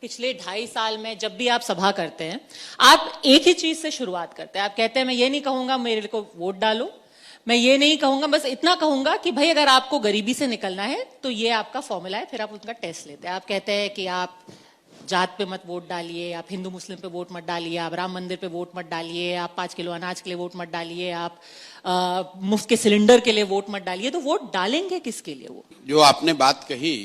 पिछले 2.5 साल में जब भी आप सभा करते हैं, आप एक ही चीज से शुरुआत करते हैं। आप कहते हैं मैं ये नहीं कहूंगा मेरे को वोट डालो, मैं ये नहीं कहूंगा, बस इतना कहूंगा कि भाई अगर आपको गरीबी से निकलना है तो ये आपका फॉर्मूला है। फिर आप उनका टेस्ट लेते हैं। आप कहते हैं कि आप जात पे मत वोट डालिए, आप हिंदू मुस्लिम पे वोट मत डालिए, आप राम मंदिर पे वोट मत डालिए, आप 5 किलो अनाज के लिए वोट मत डालिए, आप मुफ्त के सिलेंडर के लिए वोट मत डालिए। तो वोट डालेंगे किसके लिए? वो जो आपने बात कही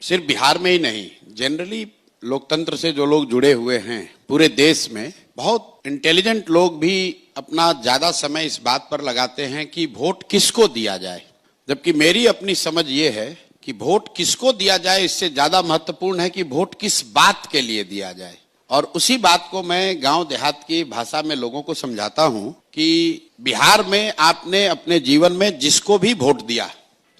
सिर्फ बिहार में ही नहीं, जनरली लोकतंत्र से जो लोग जुड़े हुए हैं पूरे देश में, बहुत इंटेलिजेंट लोग भी अपना ज्यादा समय इस बात पर लगाते हैं कि वोट किसको दिया जाए। जबकि मेरी अपनी समझ ये है कि वोट किसको दिया जाए इससे ज्यादा महत्वपूर्ण है कि वोट किस बात के लिए दिया जाए। और उसी बात को मैं गांव देहात की भाषा में लोगों को समझाता हूं कि बिहार में आपने अपने जीवन में जिसको भी वोट दिया,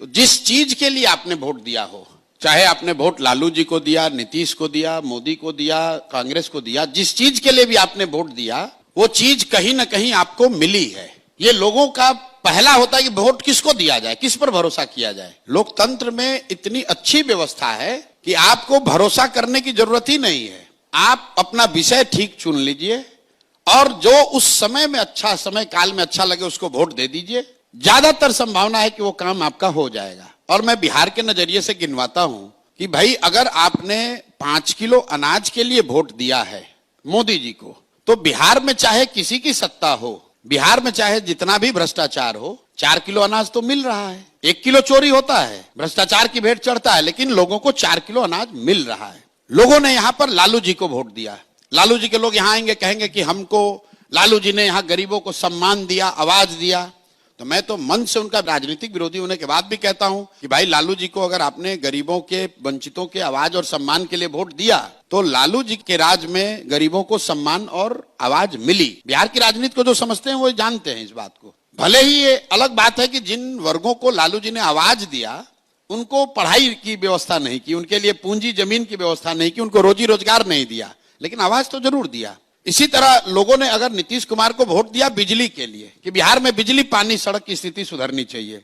तो जिस चीज के लिए आपने वोट दिया हो, चाहे आपने वोट लालू जी को दिया, नीतीश को दिया, मोदी को दिया, कांग्रेस को दिया, जिस चीज के लिए भी आपने वोट दिया वो चीज कहीं ना कहीं आपको मिली है। ये लोगों का पहला होता है कि वोट किसको दिया जाए, किस पर भरोसा किया जाए। लोकतंत्र में इतनी अच्छी व्यवस्था है कि आपको भरोसा करने की जरूरत ही नहीं है। आप अपना विषय ठीक चुन लीजिए और जो उस समय में अच्छा, समय काल में अच्छा लगे उसको वोट दे दीजिए। ज्यादातर संभावना है कि वो काम आपका हो जाएगा। और मैं बिहार के नजरिए से गिनवाता हूं कि भाई अगर आपने 5 किलो अनाज के लिए वोट दिया है मोदी जी को, तो बिहार में चाहे किसी की सत्ता हो, बिहार में चाहे जितना भी भ्रष्टाचार हो, 4 किलो अनाज तो मिल रहा है। 1 किलो चोरी होता है, भ्रष्टाचार की भेंट चढ़ता है, लेकिन लोगों को 4 किलो अनाज मिल रहा है। लोगों ने यहां पर लालू जी को वोट दिया। लालू जी के लोग यहां आएंगे, कहेंगे कि हमको लालू जी ने यहां गरीबों को सम्मान दिया, आवाज दिया। तो मैं तो मन से उनका राजनीतिक विरोधी होने के बाद भी कहता हूं कि भाई लालू जी को अगर आपने गरीबों के, वंचितों के आवाज और सम्मान के लिए वोट दिया, तो लालू जी के राज में गरीबों को सम्मान और आवाज मिली। बिहार की राजनीति को जो समझते हैं वो जानते हैं इस बात को। भले ही ये अलग बात है कि जिन वर्गों को लालू जी ने आवाज दिया उनको पढ़ाई की व्यवस्था नहीं की, उनके लिए पूंजी जमीन की व्यवस्था नहीं की, उनको रोजी रोजगार नहीं दिया, लेकिन आवाज तो जरूर दिया। इसी तरह लोगों ने अगर नीतीश कुमार को वोट दिया बिजली के लिए कि बिहार में बिजली, पानी, सड़क की स्थिति सुधरनी चाहिए,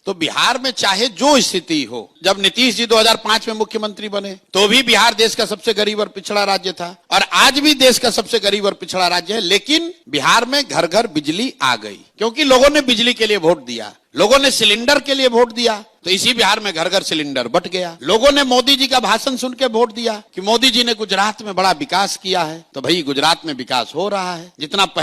तो बिहार में चाहे जो स्थिति हो, जब नीतीश जी 2005 में मुख्यमंत्री बने तो भी बिहार देश का सबसे गरीब और पिछड़ा राज्य था, और आज भी देश का सबसे गरीब और पिछड़ा राज्य है। लेकिन बिहार में घर घर बिजली आ गई क्योंकि लोगों ने बिजली के लिए वोट दिया, लोगों ने सिलेंडर के लिए वोट दिया, तो इसी बिहार में घर घर सिलेंडर बट गया। लोगों ने मोदी जी का भाषण सुन के वोट दिया कि मोदी जी ने गुजरात में बड़ा विकास किया है, तो भाई गुजरात में विकास हो रहा है। जितना